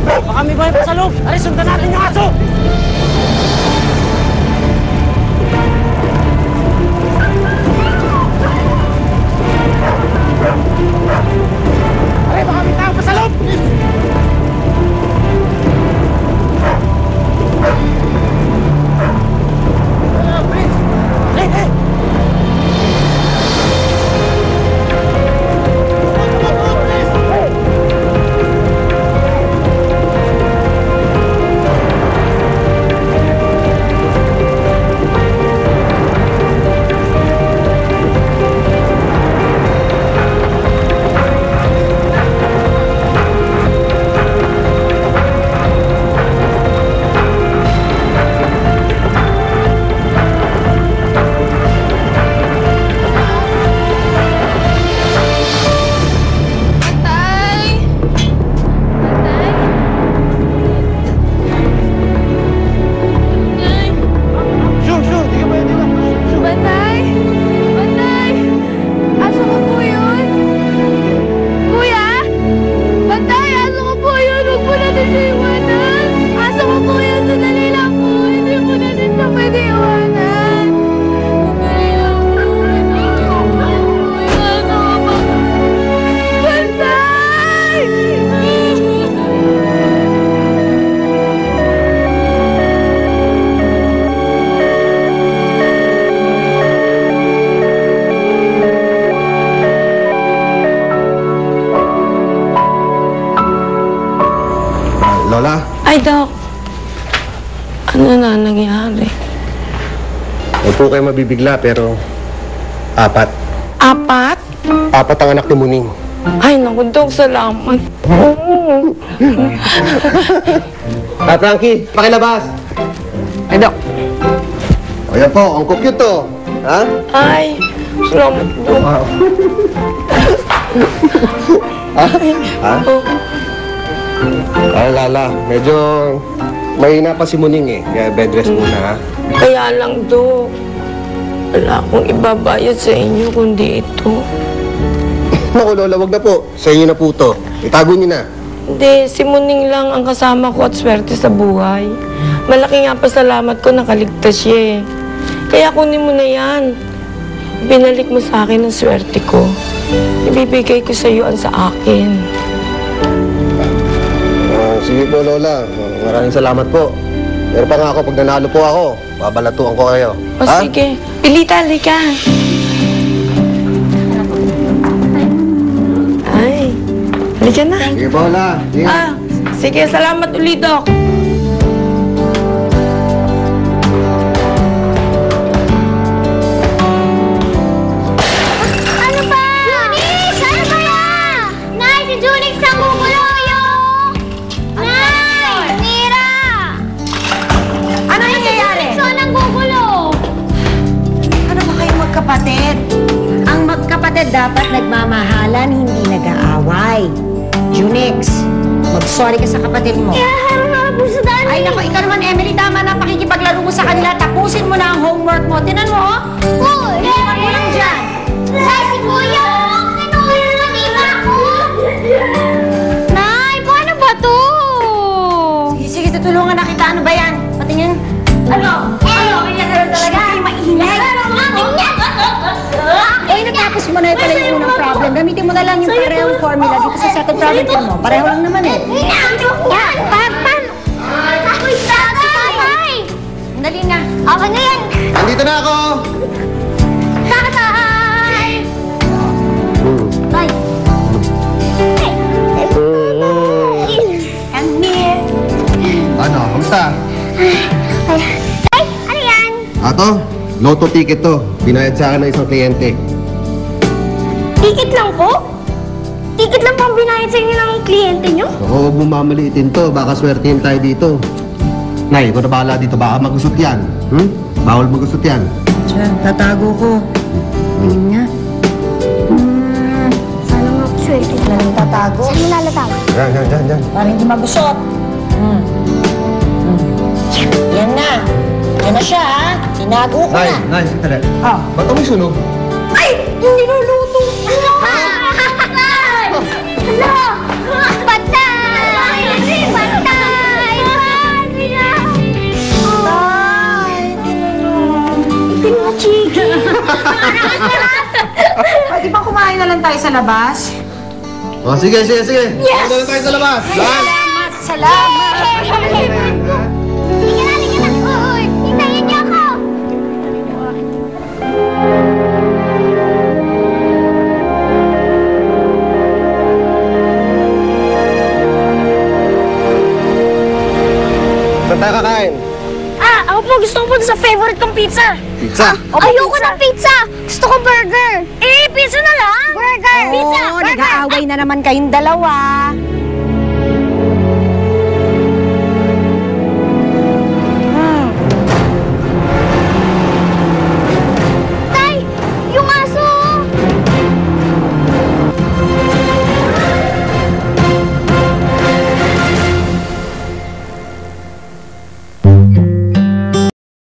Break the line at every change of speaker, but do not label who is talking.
Baka may bahay pa sa loob. Aray, sundan natin yung aso! Aray, baka may tao pa sa loob!
Lola?
Ay, Doc. Ano na nangyari?
Huwag po kayo mabibigla, pero... Apat.
Apat?
Apat ang anak ni Muning.
Ay, naku, Doc. Salamat.
Frankie, pakilabas!
Ay, Doc.
O yan po, ang cute to. Ha?
Ay, salamat, Doc.
Wow. Ha?
Oh.
Ay, Lala, medyo mahina pa si Muning eh. Kaya bed rest muna, ha?
Kaya lang, Doc. Wala akong ibabayad sa inyo kundi ito.
Naku, Lola, wag na po. Sa inyo na po to. Itago niyo na.
Hindi, si Muning lang ang kasama ko at swerte sa buhay. Malaki nga pasalamat ko nakaligtas siya eh. Kaya kunin mo na yan. Binalik mo sa akin ang swerte ko. Ibibigay ko sa iyo ang sa akin.
Sige po, Lola. Maraming salamat po. Pero pa nga ako, pag nanalo po ako, babalatuan ko kayo.
O sige, pilita, halika. Ay, halika na.
Sige po, Lola. Sige.
Sige, salamat ulit, Doc.
Ano ba? Junix! Ano ba yan? Nay, si Junix ang gugulo yung... Nay! Mira!
Ano nangyayari?
Si Junix ang gugulo.
Ano ba kayong magkapatid? Ang magkapatid dapat nagmamahalan, hindi nag-aaway. Junix, mag-sorry ka sa kapatid mo.
Kaya harap sa dami.
Ay, naku, ikaw naman, Emily, tama na pakikipaglaro mo sa kanila. Tapusin mo na ang homework mo. Tinan mo, oh.
Uy!
Iwan mo lang dyan.
Nay, si Kuya! Kinuha na iba ko! Nay, paano ba to?
Sige, sige, tutulungan na kita. Ano ba yan? Patingin. Ano? Ano? Ganyan na talaga? Ay, maingay. Eh, natapos mo na pala yung unang problem. Gamitin mo na lang yung parehong formula dito sa second problem mo. Pareho lang naman eh.
Ako'y tatay!
Dali na.
Ako na yan!
Nandito na ako!
Tatay! Tay!
Come here.
Ano, kamusta?
Tay! Ano yan?
Ato, lotto ticket to. Binayad sa akin ng isang kliyente.
Ticket lang po? Ticket lang po ang binayad sa inyo ng kliyente nyo?
Ako, huwag mong mamaliitin to. Baka swertihin tayo dito. Nay, ikaw na bahala dito. Baka magusot yan. Bawal magusot yan.
Diyan, tatago ko. Tingin nga.
Sana nga swerte
Wala nang tatago.
Saan mo nalatawa?
Yan.
Para hindi magusot. Yan na. Yan na siya, ha? Tinago ko na.
Nay, sandali.
Oh.
Ba't may sunog?
Ay! Yung niluluto!
Ano? Ano? Patay!
tayo sa labas?
O, sige. Yes! Doon tayo sa labas. Lan!
Salamat!
Halika na. Uy, hintayin niyo ako.
Saan tayo kakain?
Ako po gusto ko sa favorite kong pizza.
Pizza.
Ayoko ng pizza. Gusto ko burger. Pizza na lang. Burger. Pizza.
Oo, nag-aaway na naman kayong dalawa.